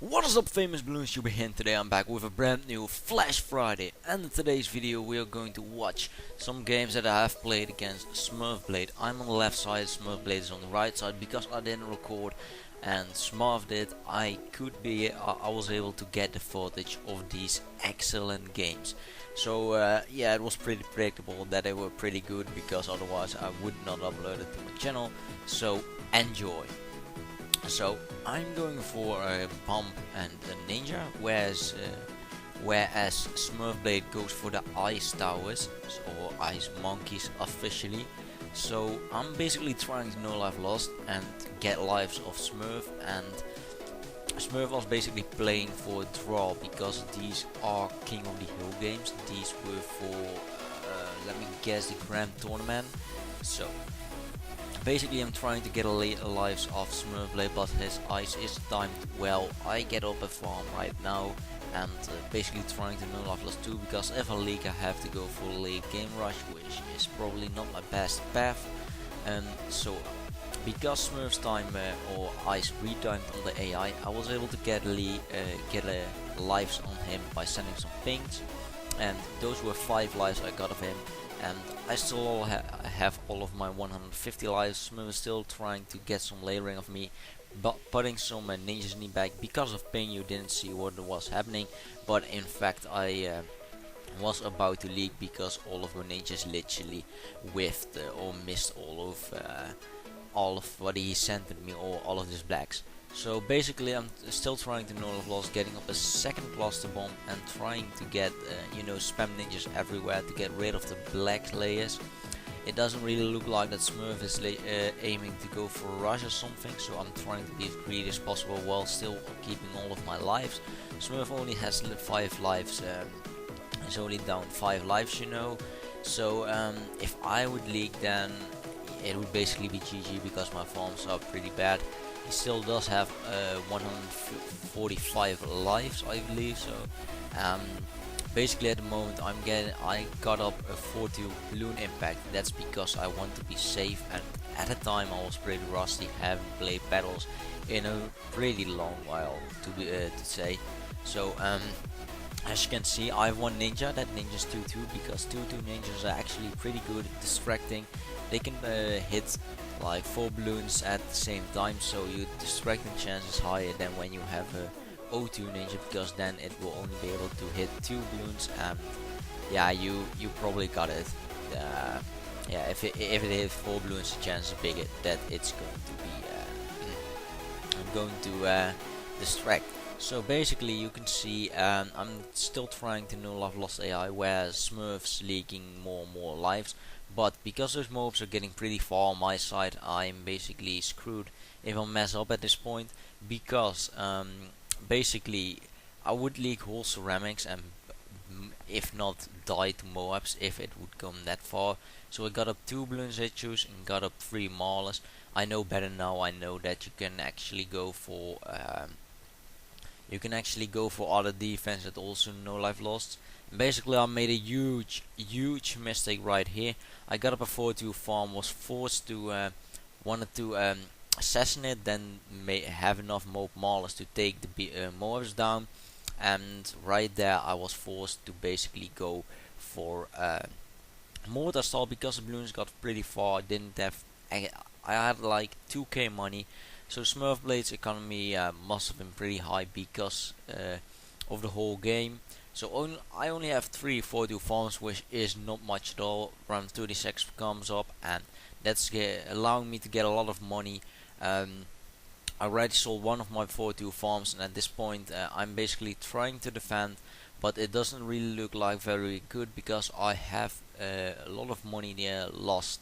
What is up, famous BloonsTuber here, and today I'm back with a brand new Flash Friday, and in today's video we are going to watch some games that I have played against Smurfblade. I'm on the left side, Smurfblade is on the right side. Because I didn't record and Smurf did, I was able to get the footage of these excellent games. So yeah, it was pretty predictable that they were pretty good, because otherwise I would not upload it to my channel. So enjoy. So I'm going for a bomb and a ninja, whereas Smurfblade goes for the ice towers or ice monkeys officially. So I'm basically trying to no life lost and get lives of Smurf, and Smurf was basically playing for a draw because these are King of the Hill games. These were for let me guess, the Grand Tournament. So basically I'm trying to get a lives of Smurfblade, but his ice is timed well. I get up a farm right now and basically trying to no life lost too, because if I leak I have to go for a late game rush, which is probably not my best path. And so because Smurf's time or ice retimed on the AI, I was able to get lives on him by sending some pings, and those were 5 lives I got of him. And I still have all of my 150 lives. Smurf is still trying to get some layering of me, but putting some ninjas in the back. Because of ping you didn't see what was happening, but in fact I was about to leak, because all of my ninjas literally whiffed or missed all of what he sent at me, or all of his blacks. So basically I'm still trying to no life lost, getting up a second cluster bomb and trying to get spam ninjas everywhere to get rid of the black layers. It doesn't really look like that Smurf is aiming to go for a rush or something, so I'm trying to be as greedy as possible while still keeping all of my lives. Smurf only has 5 lives, he's only down 5 lives, so if I would leak, then it would basically be GG, because my farms are pretty bad. He still does have 145 lives, I believe. So basically at the moment I got up a 40 balloon impact. That's because I want to be safe, and at the time I was pretty rusty, haven't played battles in a pretty long while to say. So as you can see, I have one ninja. That ninja's 2-2, because 2-2 ninjas are actually pretty good at distracting. They can hit like 4 balloons at the same time, so your distracting chance is higher than when you have a 0-2 ninja, because then it will only be able to hit 2 balloons. And yeah, you probably got it. Yeah, if it hits 4 balloons, the chance is bigger that it's going to distract. So basically you can see I'm still trying to no life lost AI, where Smurf's leaking more and more lives. But because those mobs are getting pretty far on my side, I'm basically screwed if I mess up at this point, because basically I would leak whole ceramics and if not die to Moabs if it would come that far. So I got up 2 balloons issues and got up 3 maulers. I know better now. I know that you can actually go for other defense that also no life lost. Basically I made a huge mistake right here. I got up a 4-2 farm, was forced to wanted to assassinate, then have enough mob maulers to take the Moabs down, and right there I was forced to basically go for mortar stall, because the balloons got pretty far. I had like 2k money. So Smurfblade's economy must have been pretty high because of the whole game. So I only have 3 4-2 farms, which is not much at all. Round 36 comes up, and that's allowing me to get a lot of money. I already sold one of my 4-2 farms, and at this point I'm basically trying to defend, but it doesn't really look like very good, because I have a lot of money there lost,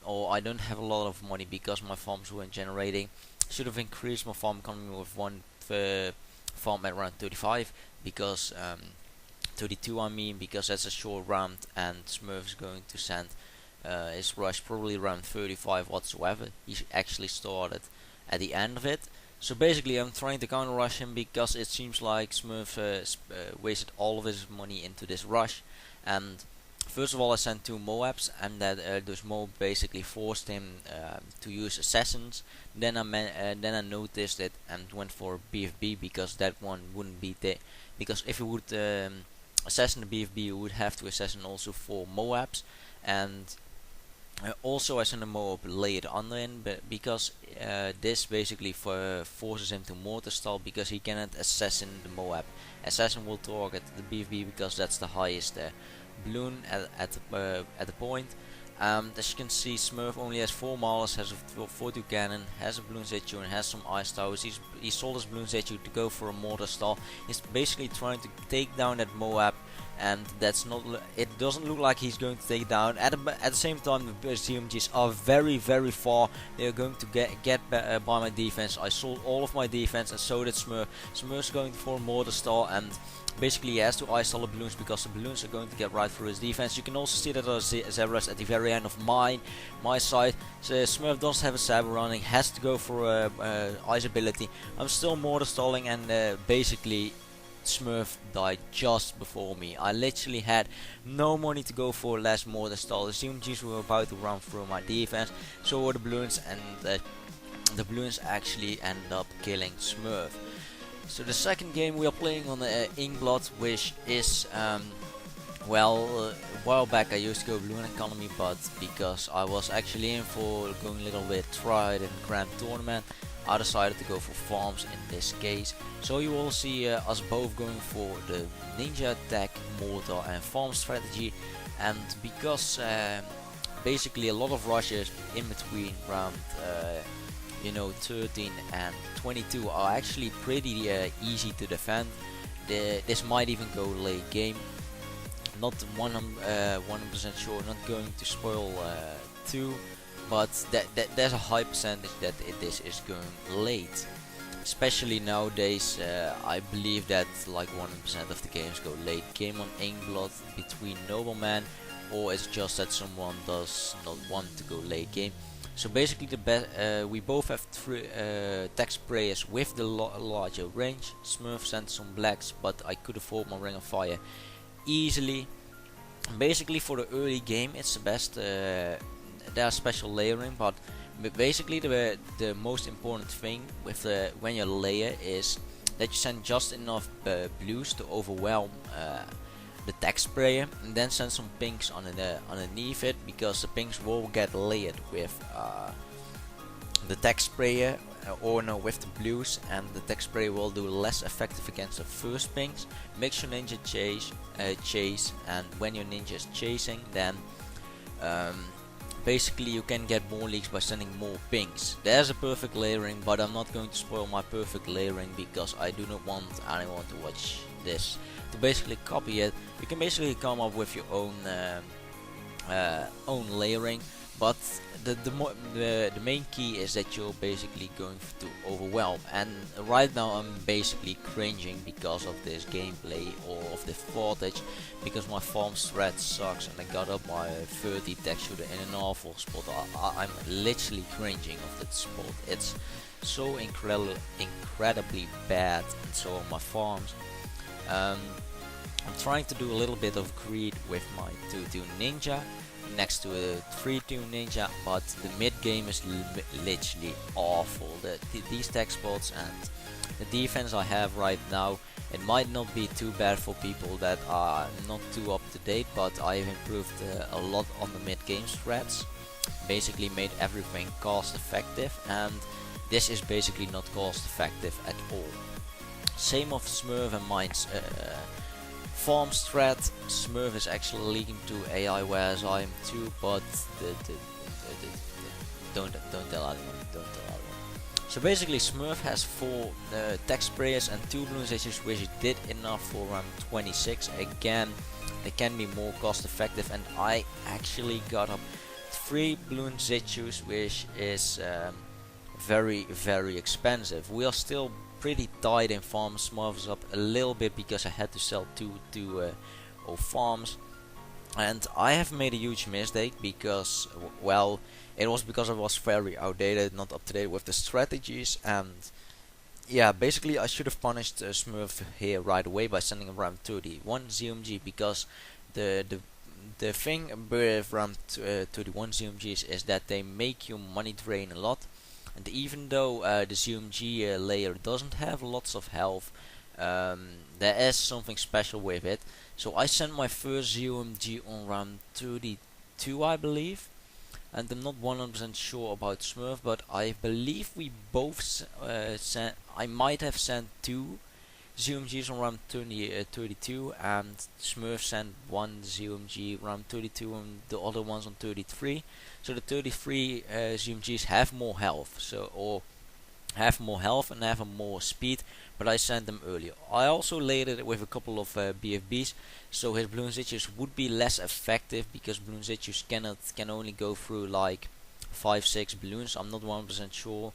or I don't have a lot of money because my farms weren't generating. Should have increased my farm economy with one farm at around 35, because 32 I mean, because that's a short round, and Smurf is going to send his rush probably around 35 whatsoever. He actually started at the end of it. So basically I'm trying to counter rush him, because it seems like Smurf wasted all of his money into this rush, and First of all, I sent 2 Moabs, and that those Moab basically forced him to use assassins. Then I noticed it and went for BFB because that one wouldn't be there. Because if you would assassin the BFB, you would have to assassin also 4 Moabs, and also I sent a Moab laid under him, but because this basically forces him to mortar stall because he cannot assassin the Moab. Assassin will target the BFB because that's the highest balloon at the point. As you can see, Smurf only has 4 Maulers, has a 42 cannon, has a balloon statue, and has some ice towers. He sold his balloon statue to go for a mortar stall. He's basically trying to take down that Moab, and that's not. It doesn't look like he's going to take it down. At the same time, the CMGs are very far. They are going to get by my defense. I sold all of my defense, and so did Smurf. Smurf's going for a mortar stall, and basically he has to ice all the balloons because the balloons are going to get right through his defense. You can also see that there are zebras at the very end of my side. So Smurf does have a saber running, has to go for ice ability. I'm still mortar stalling, and basically Smurf died just before me. I literally had no money to go for last mortar stall. The CMGs were about to run through my defense, so were the balloons, and the balloons actually ended up killing Smurf. So the second game we are playing on Inkblot, which is well, a while back I used to go Balloon Economy, but because I was actually in for going a little bit tried in Grand Tournament, I decided to go for farms in this case. So you will see us both going for the ninja attack, mortar and farm strategy, and because basically a lot of rushes in between round 13 and 22 are actually pretty easy to defend. This might even go late game. Not 100% sure, not going to spoil 2, but there's a high percentage that this is going late. Especially nowadays, I believe that like 100% of the games go late game on Inkblot between noblemen, or it's just that someone does not want to go late game. So basically we both have 3 tech sprayers with the larger range. Smurf sent some blacks, but I could afford my ring of fire easily. Basically for the early game it's the best. There's special layering, but basically the most important thing with when you layer is that you send just enough blues to overwhelm the tech sprayer, and then send some pinks underneath it, because the pinks will get layered with the tech sprayer, or no, with the blues, and the tech sprayer will do less effective against the first pinks. Makes your ninja chase, and when your ninja is chasing, then basically you can get more leaks by sending more pinks. There's a perfect layering, but I'm not going to spoil my perfect layering because I do not want anyone to watch this to basically copy it. You can basically come up with your own layering, but the main key is that you're basically going to overwhelm. And right now I'm basically cringing because of this gameplay or of the footage, because my farm strat sucks and I got up my 30 tech shooter in an awful spot. I'm literally cringing of that spot. It's so incredibly bad, and so are my farms. I'm trying to do a little bit of greed with my 2-2 ninja next to a 3-2 ninja, but the mid game is literally awful. These tech spots and the defense I have right now, it might not be too bad for people that are not too up to date, but I have improved a lot on the mid game strats. Basically made everything cost effective, and this is basically not cost effective at all. Same of Smurf and mine's farm strat. Smurf is actually leaking to AI, whereas I am too, but don't tell anyone, So basically Smurf has 4 tech sprayers and 2 balloon statues, which did enough for round 26. Again, they can be more cost effective, and I actually got up 3 balloon statues, which is very expensive. We are still pretty tight in farms. Smurf's up a little bit because I had to sell 2 farms, and I have made a huge mistake because, well, it was because I was very outdated, not up to date with the strategies, and yeah, basically I should have punished Smurf here right away by sending around 31 ZMG, because the the thing with RAM 31 ZMGs is that they make your money drain a lot, and even though the ZMG layer doesn't have lots of health, there is something special with it. So I sent my first ZMG on RAM 32, I believe, and I'm not 100% sure about Smurf, but I believe we both sent. I might have sent 2 ZMGs on RAM 32, and Smurf sent 1 ZMG RAM 32 and the other ones on 33. So the 33 ZMGs have more health, and have more speed, but I sent them earlier. I also layered it with a couple of BFBs, so his balloon itches would be less effective, because balloon itches can only go through like 5-6 balloons. I'm not 100% sure.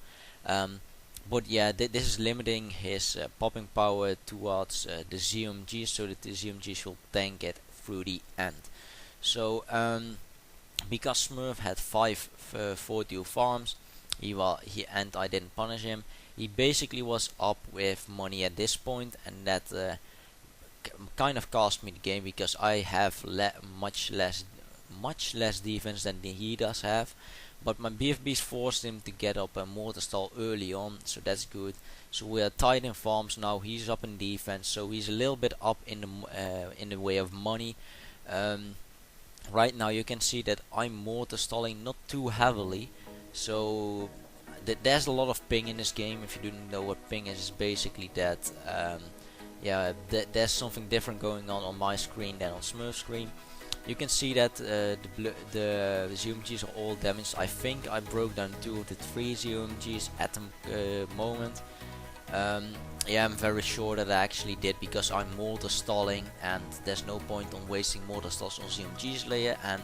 But yeah, this is limiting his popping power towards the ZMGs, so that the ZMGs will tank it through the end. So because Smurf had 5 4-deal farms, and I didn't punish him, he basically was up with money at this point, and that kind of cost me the game, because I have much less defense than he does have. But my BFBs forced him to get up a mortar stall early on, so that's good. So we are tight in farms now. He's up in defense, so he's a little bit up in the way of money. Right now you can see that I'm mortar stalling not too heavily, so there's a lot of ping in this game. If you don't know what ping is, it's basically that there's something different going on my screen than on Smurf's screen. You can see that the ZMGs are all damaged. I think I broke down 2 of the 3 ZMGs at the moment. Yeah, I'm very sure that I actually did, because I'm mortar stalling, and there's no point on wasting mortar stalls on ZMG's layer, and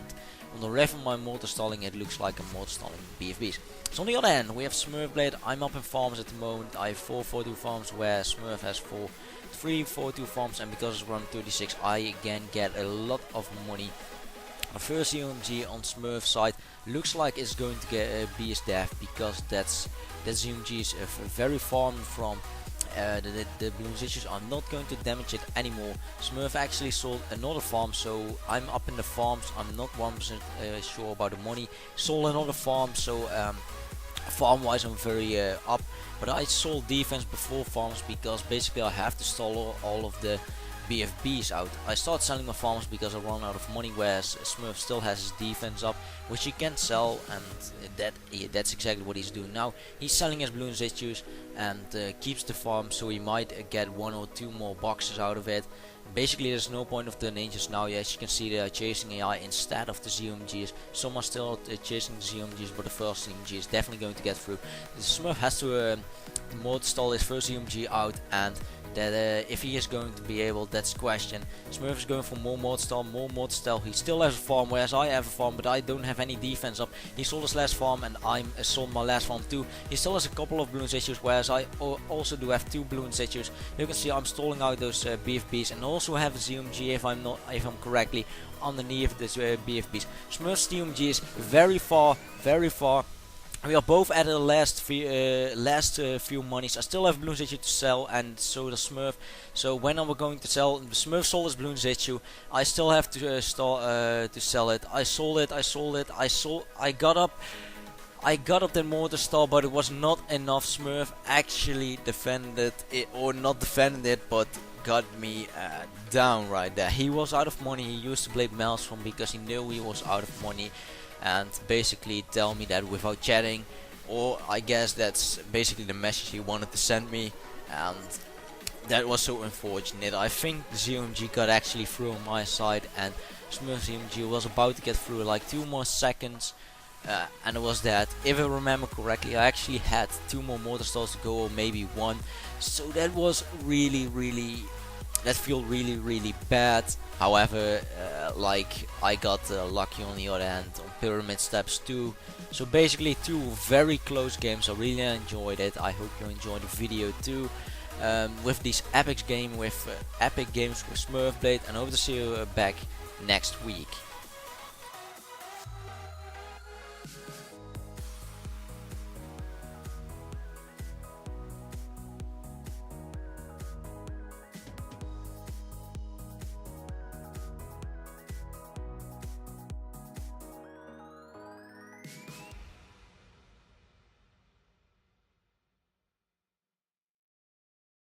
on the rest of my mortar stalling it looks like I'm mortar stalling BFBs. So on the other hand we have Smurfblade. I'm up in farms at the moment. I have 4 4-2 farms, where Smurf has 3 4-2 farms, and because it's RAM 36 I again get a lot of money. The first ZMG on Smurf's side looks like it's going to get be his death, because that ZMG is very far from the balloon issues are not going to damage it anymore. Smurf actually sold another farm, so I'm up in the farms. I'm not 1% sure about the money. Sold another farm, so farm wise I'm very up, but I sold defense before farms, because basically I have to stall all of the BFBs out. I start selling my farms because I run out of money, whereas Smurf still has his defense up, which he can sell, and that's exactly what he's doing now. He's selling his balloon issues and keeps the farm, so he might get 1 or 2 more boxes out of it. Basically there's no point of the ninjas now. As you can see, they are chasing AI instead of the ZMGs. Some are still chasing the ZMGs, but the first ZMG is definitely going to get through. The Smurf has to mortar stall his first ZMG out, and that if he is going to be able, that's the question. Smurf is going for more mortar stall. He still has a farm, whereas I have a farm, but I don't have any defense up. He sold his last farm, and I sold my last farm too. He still has a couple of balloon issues, whereas I also do have 2 balloon issues. You can see I'm stalling out those BFBs, and also have a ZMG if I'm correctly underneath this BFBs. Smurf's ZMG is very far. We are both at the last few monies. I still have balloon issue to sell, and so does Smurf. So when are we going to sell? Smurf sold his balloon issue. I still have to sell it. I sold it. I got up the mortar stall, but it was not enough. Smurf actually defended it, or not defended it, but got me down right there. He was out of money. He used to blade Maelstrom because he knew he was out of money, and basically tell me that without chatting, or I guess that's basically the message he wanted to send me, and that was so unfortunate. I think the ZMG got actually through on my side, and Smurf ZMG was about to get through like 2 more seconds, and it was that. If I remember correctly, I actually had 2 more mortar stalls to go, or maybe 1, so that was that felt really bad. However, like I got lucky on the other hand on pyramid steps too. So basically 2 very close games. I really enjoyed it. I hope you enjoyed the video too. With these epic games with Smurfblade, and I hope to see you back next week.